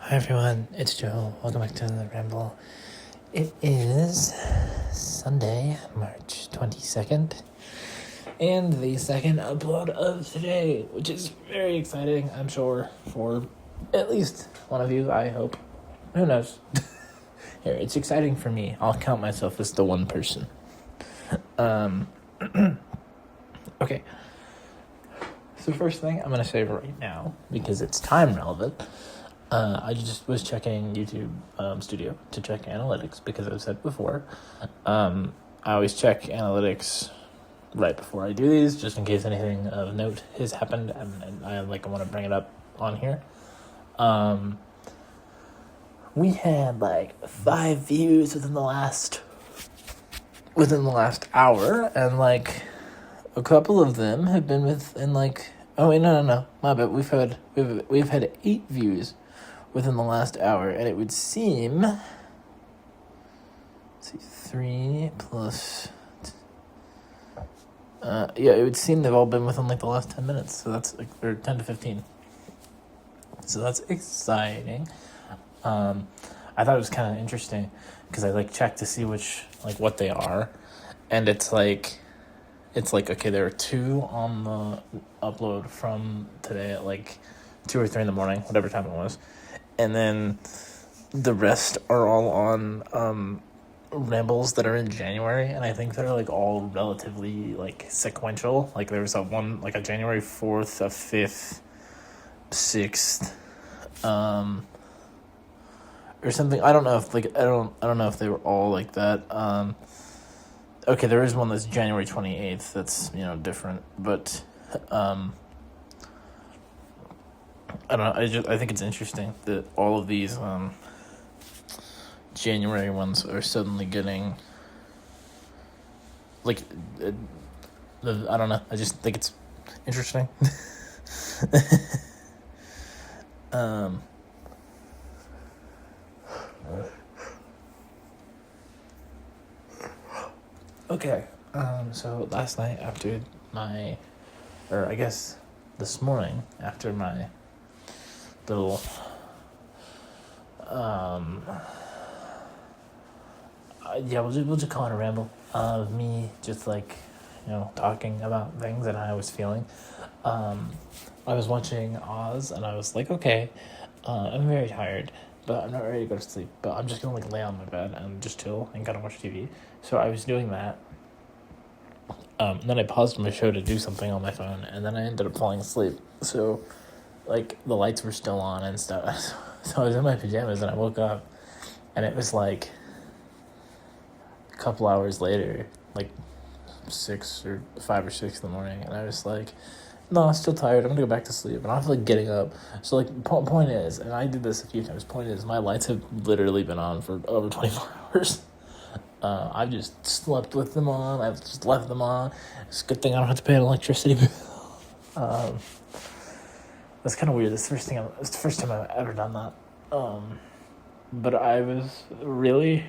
Hi everyone, it's Joe. Welcome back to the Ramble. It is Sunday, March 22nd, and the second upload of today, which is very exciting, I'm sure, for at least one of you, I hope. Who knows? Here, it's exciting for me. I'll count myself as the one person. Okay. So first thing I'm going to say right now, because it's time relevant, I just was checking YouTube Studio to check analytics because I've said before, I always check analytics right before I do these, just in case anything of note has happened, and I want to bring it up on here. We had 5 views within the last hour, and a couple of them have been within oh wait, no, my bad. We've had 8 views within the last hour, and it would seem, let's see, 3 plus, it would seem they've all been within the last 10 minutes, so that's or 10 to 15, so that's exciting. I thought it was kind of interesting, because I checked to see what they are, and it's okay, there are 2 on the upload from today at 2 or 3 in the morning, whatever time it was. And then the rest are all on rambles that are in January, and I think they're all relatively sequential. There was a January 4th, a 5th, 6th, or something. I don't know if I don't know if they were all like that. Okay, there is one that's January 28th. That's different, but I don't know. I think it's interesting that all of these January ones are suddenly getting I don't know. I just think it's interesting. Okay. So last night after this morning after my little we'll just call it a ramble of me just talking about things and how I was feeling. I was watching Oz, and I was okay, I'm very tired, but I'm not ready to go to sleep, but I'm just gonna lay on my bed and just chill and kind of watch TV. So I was doing that. And then I paused my show to do something on my phone, and then I ended up falling asleep. So the lights were still on and stuff. So I was in my pajamas, and I woke up, and it was a couple hours later, 6 or 5 or 6 in the morning, and I was no, I'm still tired, I'm gonna go back to sleep, and I feel getting up. So point is, and I did this a few times, point is, my lights have literally been on for over 24 hours. I've just slept with them on, I've just left them on. It's a good thing I don't have to pay an electricity bill. That's kind of weird. It's the first time I've ever done that. But I was really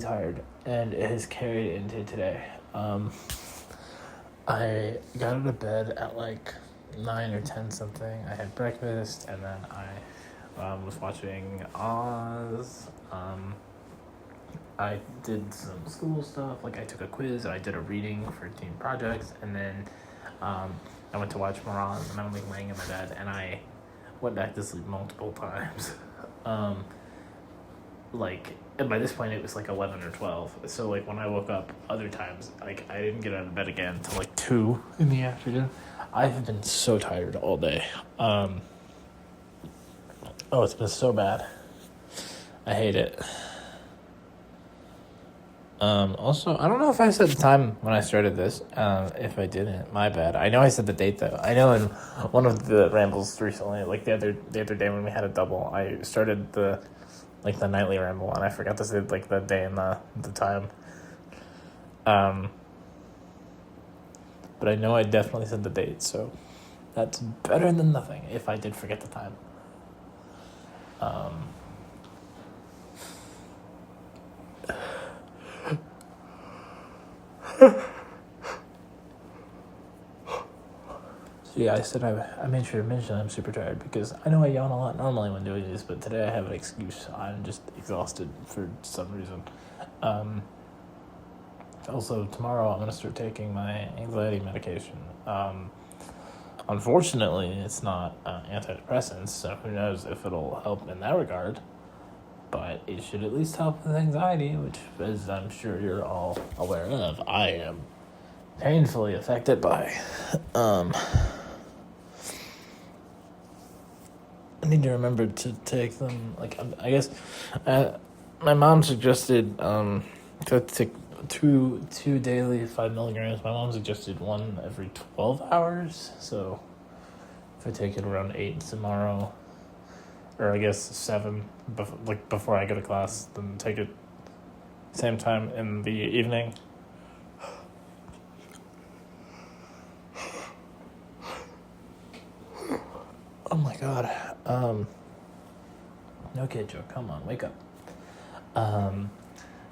tired, and it has carried into today. I got out of bed at 9 or 10 something. I had breakfast, and then I was watching Oz. I did some school stuff, I took a quiz, and I did a reading for team projects, and then I went to watch Mirage, and I'm laying in my bed, and I went back to sleep multiple times. And by this point it was 11 or 12, so when I woke up other times, I didn't get out of bed again until 2 in the afternoon. I have been so tired all day. It's been so bad. I hate it. Also, I don't know if I said the time when I started this. If I didn't, my bad. I know I said the date though. I know in one of the rambles recently, the other day when we had a double, I started the nightly ramble, and I forgot to say the day and the time. But I know I definitely said the date, so that's better than nothing if I did forget the time. Yeah, I said I made sure to mention I'm super tired because I know I yawn a lot normally when doing these, but today I have an excuse. I'm just exhausted for some reason. Also, tomorrow I'm going to start taking my anxiety medication. Unfortunately, it's not antidepressants, so who knows if it'll help in that regard. But it should at least help with anxiety, which, as I'm sure you're all aware of, I am painfully affected by. I need to remember to take them. Like, I guess my mom suggested to take two daily 5 milligrams. My mom suggested one every 12 hours. So if I take it around 8 tomorrow, or I guess 7, before I go to class, then take it same time in the evening. Oh my god. Okay, Joe, come on, wake up.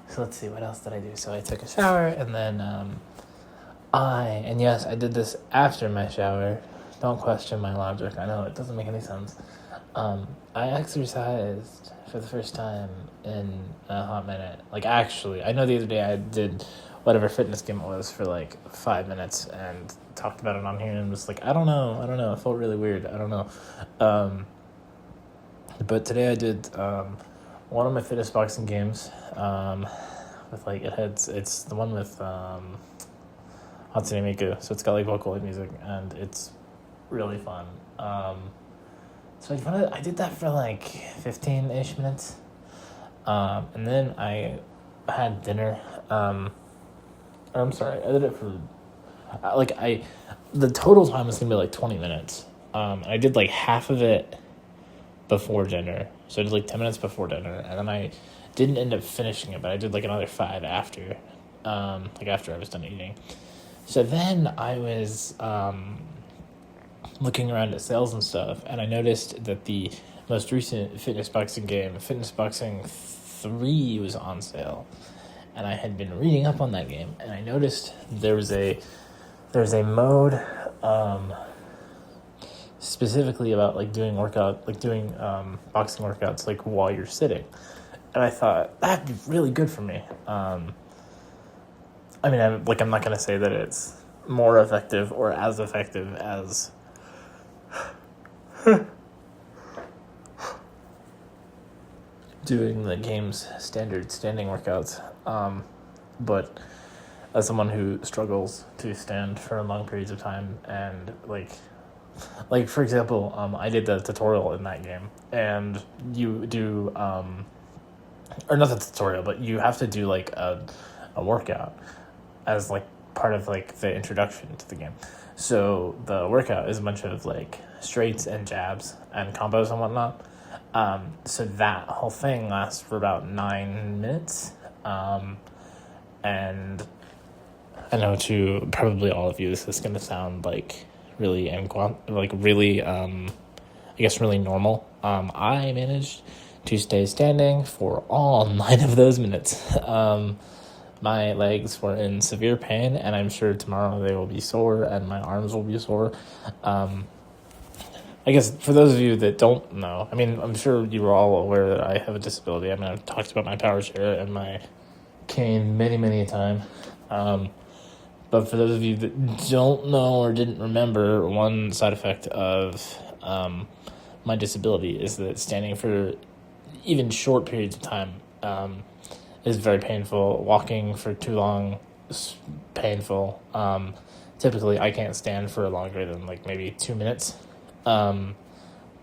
So let's see, what else did I do? So I took a shower, and then and yes, I did this after my shower. Don't question my logic. I know it doesn't make any sense. I exercised for the first time in a hot minute. Like, actually, I know the other day I did whatever fitness game it was for like 5 minutes and talked about it on here and was like, I don't know. It felt really weird. I don't know. But today I did one of my fitness boxing games with like it's the one with Hatsune Miku, so it's got like Vocaloid music and it's really fun. So I did that for like 15-ish minutes, and then I had dinner. I'm sorry, I did it for the total time was gonna be like 20 minutes. I did like half of it before dinner, so I did like 10 minutes before dinner, and then I didn't end up finishing it, but I did like another 5 after, after I was done eating. So then I was looking around at sales and stuff, and I noticed that the most recent fitness boxing game, Fitness Boxing 3, was on sale, and I had been reading up on that game, and I noticed there's a mode specifically about like doing boxing workouts like while you're sitting, and I thought that'd be really good for me. I'm not gonna say that it's more effective or as effective as doing the game's standard standing workouts, but as someone who struggles to stand for long periods of time, and like for example, I did the tutorial in that game, and you do or not the tutorial, but you have to do like a workout as like part of like the introduction to the game. So the workout is a bunch of like straights and jabs and combos and whatnot. So that whole thing lasts for about 9 minutes. And I know to probably all of you, this is going to sound like really really normal. I managed to stay standing for all 9 of those minutes. My legs were in severe pain, and I'm sure tomorrow they will be sore, and my arms will be sore. I guess for those of you that don't know, I'm sure you are all aware that I have a disability. I've talked about my power chair and my cane many, many a time. But for those of you that don't know or didn't remember, one side effect of my disability is that standing for even short periods of time is very painful. Walking for too long is painful. Typically, I can't stand for longer than like maybe 2 minutes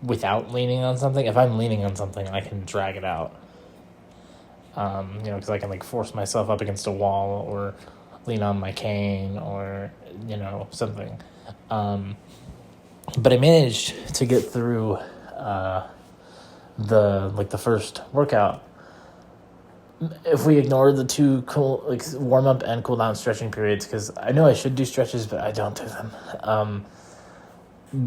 without leaning on something. If I'm leaning on something, I can drag it out. Because I can like force myself up against a wall or lean on my cane or something. But I managed to get through the first workout. If we ignore the 2 warm up and cool down stretching periods, because I know I should do stretches, but I don't do them.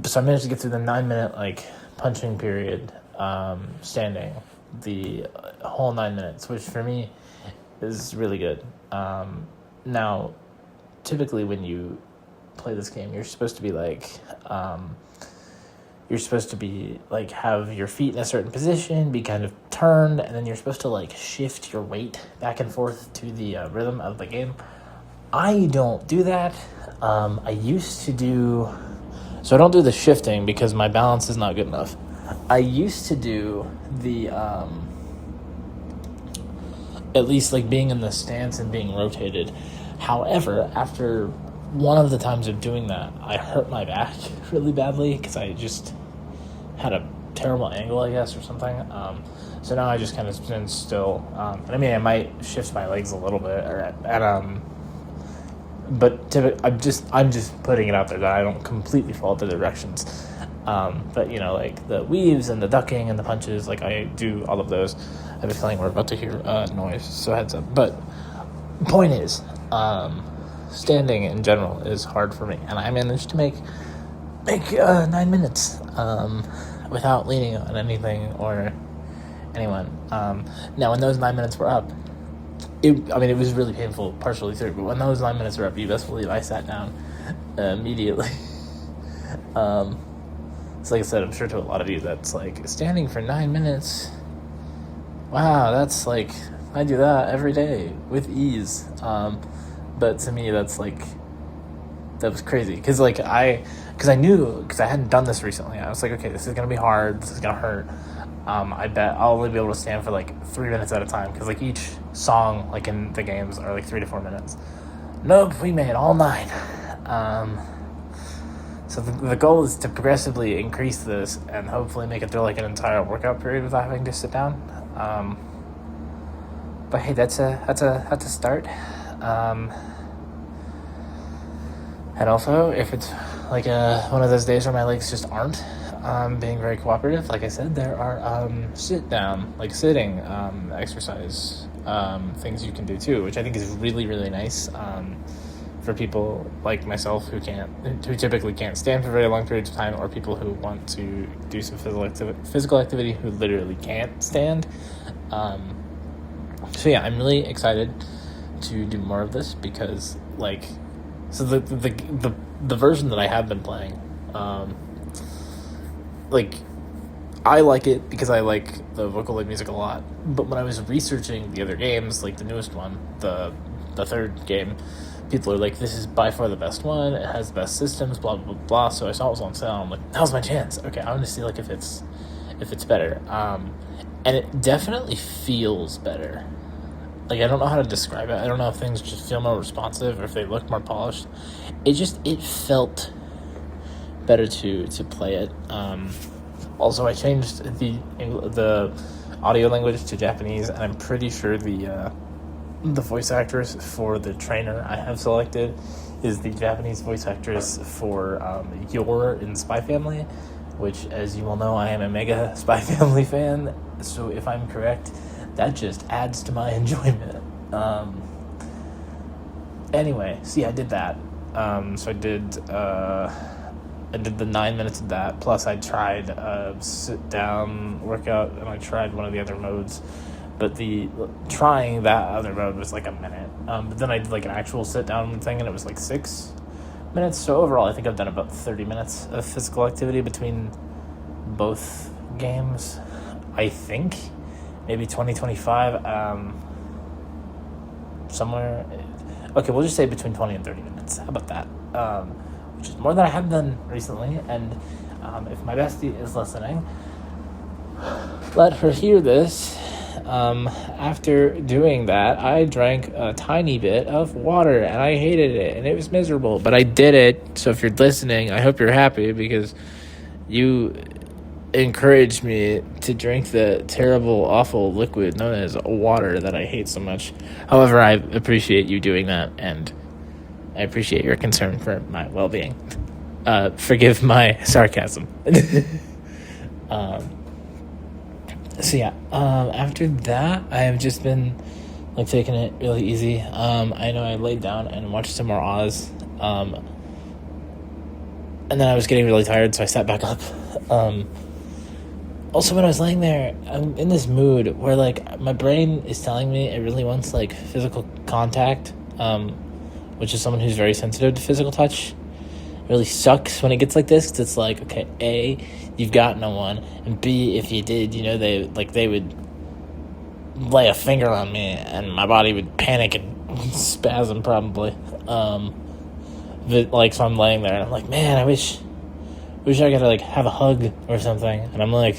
So I managed to get through the 9-minute punching period, standing the whole 9 minutes, which for me is really good. Now, typically when you play this game. You're supposed to be like, have your feet in a certain position, be kind of turned, and then you're supposed to like shift your weight back and forth to the rhythm of the game. I don't do that. I used to do, so I don't do the shifting because my balance is not good enough. I used to do the, at least like being in the stance and being rotated. However, after one of the times of doing that, I hurt my back really badly because I just had a terrible angle, I guess, or something. So now I just kind of stand still. I mean, I might shift my legs a little bit, but I'm just putting it out there that I don't completely follow the directions. But you know, like the weaves and the ducking and the punches, like I do all of those. I have a feeling we're about to hear noise, so heads up. But point is, standing in general is hard for me, and I managed to make 9 minutes without leaning on anything or anyone. Now, when those 9 minutes were up, it was really painful partially through, but when those 9 minutes were up, you best believe I sat down immediately. So like I said, I'm sure to a lot of you that's like, standing for 9 minutes, wow, that's like, I do that every day with ease. But to me, that's like, that was crazy. Because I hadn't done this recently. I was like, okay, this is going to be hard. This is going to hurt. I bet I'll only be able to stand for like 3 minutes at a time. Because like each song, like in the games, are like 3 to 4 minutes. Nope, we made all 9. So the goal is to progressively increase this and hopefully make it through like an entire workout period without having to sit down. But hey, that's a start. And also, if it's like one of those days where my legs just aren't being very cooperative, like I said, there are sitting exercise things you can do too, which I think is really, really nice for people like myself who typically can't stand for very long periods of time, or people who want to do some physical activity who literally can't stand. So yeah, I'm really excited to do more of this because the version that I have been playing, I like it because I like the Vocaloid music a lot. But when I was researching the other games, like the newest one, the third game, people are like, this is by far the best one. It has the best systems, blah blah blah blah. So I saw it was on sale. I'm like, now's my chance. Okay, I want to see like if it's better. And it definitely feels better. Like, I don't know how to describe it. I don't know if things just feel more responsive or if they look more polished. It felt better to play it. Also, I changed the audio language to Japanese, and I'm pretty sure the voice actress for the trainer I have selected is the Japanese voice actress for Yor in Spy Family, which, as you all know, I am a mega Spy Family fan. So if I'm correct, that just adds to my enjoyment. Anyway, see, I did that. So I did the 9 minutes of that. Plus, I tried a sit-down workout, and I tried one of the other modes. But trying that other mode was like a minute. But then I did like an actual sit-down thing, and it was like 6 minutes. So overall, I think I've done about 30 minutes of physical activity between both games. I think maybe 20-25, somewhere. Okay, we'll just say between 20 and 30 minutes. How about that? Which is more than I have done recently. And if my bestie is listening, let her hear this. After doing that, I drank a tiny bit of water, and I hated it, and it was miserable. But I did it, so if you're listening, I hope you're happy, because you encouraged me to drink the terrible, awful liquid known as water that I hate so much. However, I appreciate you doing that, and I appreciate your concern for my well-being. Forgive my sarcasm. So yeah, after that, I have just been like taking it really easy. I know I laid down and watched some more Oz, and then I was getting really tired, so I sat back up. Also, when I was laying there, I'm in this mood where like my brain is telling me it really wants like physical contact, which is someone who's very sensitive to physical touch. really sucks when it gets like this, 'cause it's like, okay, A, you've got no one, and B, if you did, they would lay a finger on me, and my body would panic and spasm probably. So I'm laying there, and I'm like, man, I wish I could like have a hug or something, and I'm like,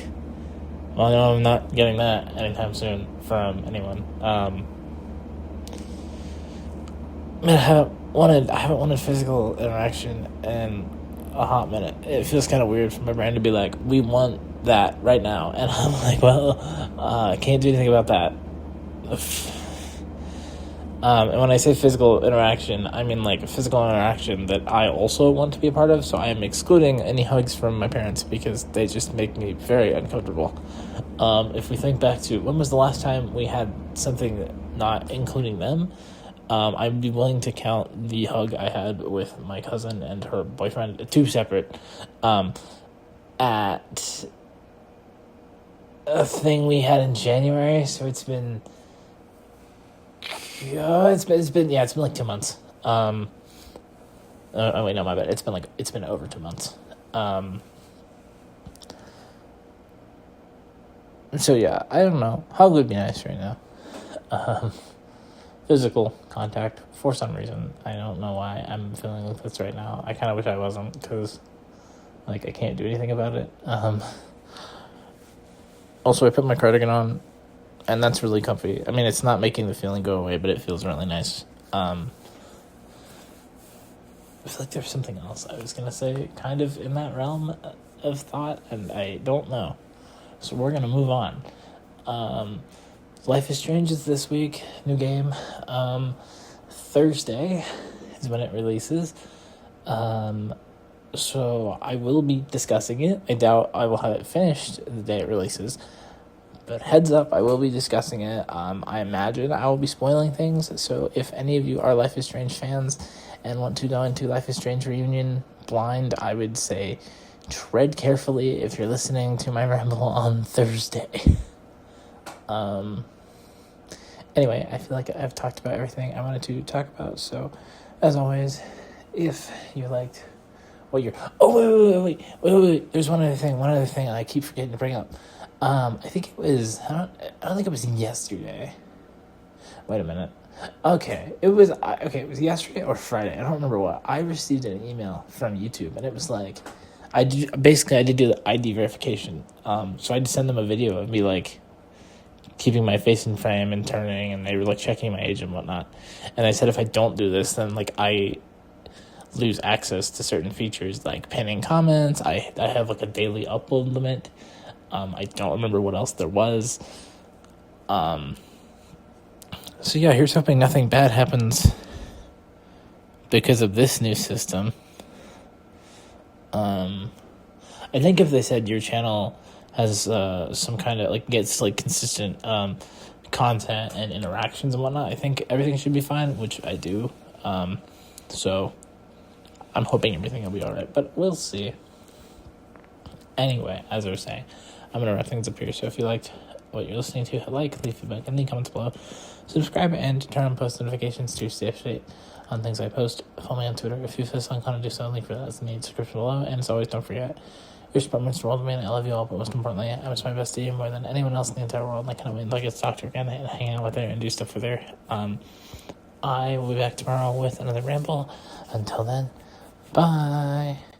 well, no, I'm not getting that anytime soon from anyone. Man, I haven't wanted physical interaction in a hot minute. It feels kind of weird for my brain to be like, we want that right now, and I'm like, well, I can't do anything about that. And when I say physical interaction, I mean like physical interaction that I also want to be a part of, so I am excluding any hugs from my parents because they just make me very uncomfortable. If we think back to when was the last time we had something not including them, I'd be willing to count the hug I had with my cousin and her boyfriend, two separate, at a thing we had in January, so it's been like 2 months. Oh wait, no, my bad. It's been over 2 months. So yeah, I don't know. Hug would be nice right now. Physical contact, for some reason. I don't know why I'm feeling like this right now. I kind of wish I wasn't, because I can't do anything about it. Also, I put my cardigan on, and that's really comfy. I mean, it's not making the feeling go away, but it feels really nice. I feel like there's something else I was going to say kind of in that realm of thought, and I don't know. So we're going to move on. Life is Strange is this week. New game. Thursday is when it releases. So I will be discussing it. I doubt I will have it finished the day it releases. But heads up, I will be discussing it. I imagine I will be spoiling things. So if any of you are Life is Strange fans and want to go into Life is Strange Reunion blind, I would say tread carefully if you're listening to my ramble on Thursday. Anyway, I feel like I've talked about everything I wanted to talk about. So, as always, if you liked what you're... Oh, wait. There's one other thing I keep forgetting to bring up. I think it was... I don't think it was yesterday. Wait a minute. Okay, it was yesterday or Friday. I don't remember what. I received an email from YouTube, and it was like... I did do the ID verification. So I had to send them a video and be like... keeping my face in frame and turning, and they were checking my age and whatnot. And I said if I don't do this, then I lose access to certain features like pinning comments. I have a daily upload limit. I don't remember what else there was. So yeah, here's hoping nothing bad happens because of this new system. I think if they said your channel has some kind of gets consistent content and interactions and whatnot, I think everything should be fine, which I do. So I'm hoping everything will be alright, but we'll see. Anyway, as I was saying, I'm gonna wrap things up here. So if you liked what you're listening to, leave feedback in the comments below, subscribe, and turn on post notifications to stay up to date on things I post. Follow me on Twitter if you feel so inclined to do so. Link for that is in the description below. And as always, don't forget, your support means the world to me, and I love you all, but most importantly, I wish my best to you more than anyone else in the entire world. And I can't wait to get to talk to her again and hang out with her and do stuff with her. I will be back tomorrow with another ramble. Until then, bye.